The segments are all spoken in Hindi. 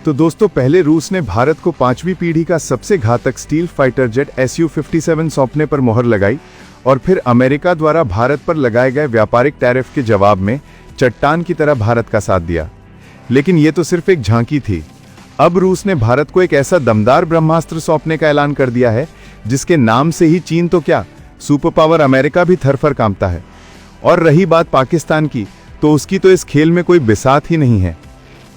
तो दोस्तों, पहले रूस ने भारत को 5वीं पीढ़ी का सबसे घातक स्टील फाइटर जेट Su-57 सौंपने पर मोहर लगाई और फिर अमेरिका द्वारा भारत पर लगाए गए व्यापारिक टैरिफ के जवाब में चट्टान की तरह भारत का साथ दिया। लेकिन ये तो सिर्फ एक झांकी थी। अब रूस ने भारत को एक ऐसा दमदार ब्रह्मास्त्र सौंपने का ऐलान कर दिया है जिसके नाम से ही चीन तो क्या, सुपर पावर अमेरिका भी थरथर कांपता है। और रही बात पाकिस्तान की, तो उसकी तो इस खेल में कोई बिसात ही नहीं है।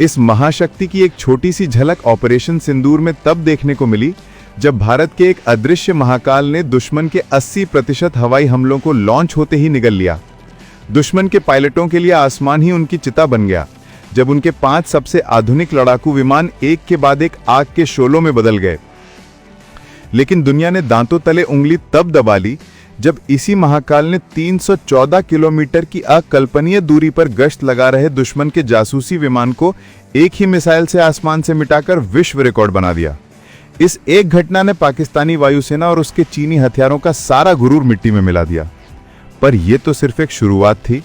इस महाशक्ति की एक छोटी सी झलक ऑपरेशन सिंदूर में तब देखने को मिली जब भारत के एक अदृश्य महाकाल ने दुश्मन के 80% हवाई हमलों को लॉन्च होते ही निगल लिया। दुश्मन के पायलटों के लिए आसमान ही उनकी चिता बन गया जब उनके 5 सबसे आधुनिक लड़ाकू विमान एक के बाद एक आग के शोलों में बदल गए। लेकिन दुनिया ने दांतों तले उंगली तब दबा ली जब इसी महाकाल ने 314 किलोमीटर की अकल्पनीय दूरी पर गश्त लगा रहे दुश्मन के जासूसी विमान को एक ही मिसाइल से आसमान से मिटाकर विश्व रिकॉर्ड बना दिया। इस एक घटना ने पाकिस्तानी वायुसेना और उसके चीनी हथियारों का सारा गुरूर मिट्टी में मिला दिया। पर यह तो सिर्फ एक शुरुआत थी,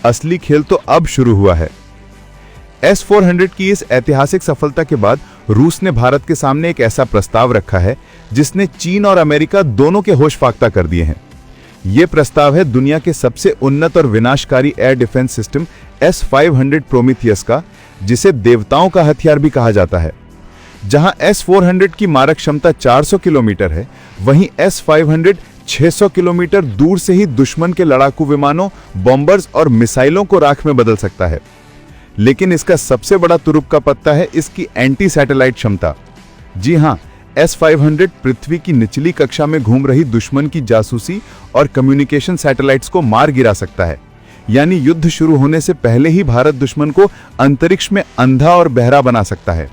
असली खेल तो अब शुरू हुआ है। S-400 की इस ऐतिहासिक सफलता के बाद रूस ने भारत के सामने एक ऐसा प्रस्ताव रखा है जिसने चीन और अमेरिका दोनों के होश फाख्ता कर दिए हैं। यह प्रस्ताव है दुनिया के सबसे उन्नत और विनाशकारी air defence system S-500 Prometheus का, जिसे देवताओं का हथियार भी कहा जाता है। जहां S-400 की मारक क्षमता 400 किलोमीटर है, वहीं S-500 600 किलोमीटर दूर से ही दुश्मन के लड़ाकू विमानों, बॉम्बर्स और मिसाइलों को राख में बदल सकता है। लेकिन इसका सबसे बड़ा तुरुप का पत्ता है इसकी एंटी सैटेलाइट क्षमता। जी हां, S-500 पृथ्वी की निचली कक्षा में घूम रही दुश्मन की जासूसी और कम्युनिकेशन सैटेलाइट्स को मार गिरा सकता है। यानी युद्ध शुरू होने से पहले ही भारत दुश्मन को अंतरिक्ष में अंधा और बहरा बना सकता है।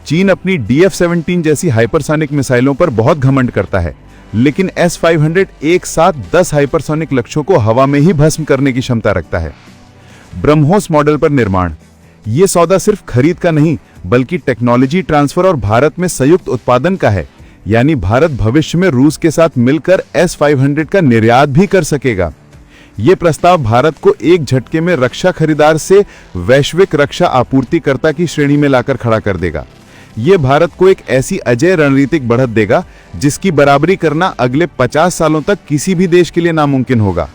चीन अपनी DF-17 जैसी हाइपरसोनिक मिसाइलों पर बहुत घमंड करता है, लेकिन S-500 एक साथ 10 हाइपरसोनिक लक्ष्यों को हवा में ही भस्म करने की क्षमता रखता है। ब्रह्मोस मॉडल पर निर्माण, यह सौदा सिर्फ खरीद का नहीं बल्कि टेक्नोलॉजी ट्रांसफर और भारत में संयुक्त उत्पादन का है। यानी भारत भविष्य में रूस के साथ मिलकर S-500 का निर्यात भी कर सकेगा। यह प्रस्ताव भारत को एक झटके में रक्षा खरीदार से वैश्विक रक्षा आपूर्तिकर्ता की श्रेणी में लाकर खड़ा कर देगा। यह भारत को एक ऐसी अजेय रणनीतिक बढ़त देगा जिसकी बराबरी करना अगले 50 सालों तक किसी भी देश के लिए नामुमकिन होगा।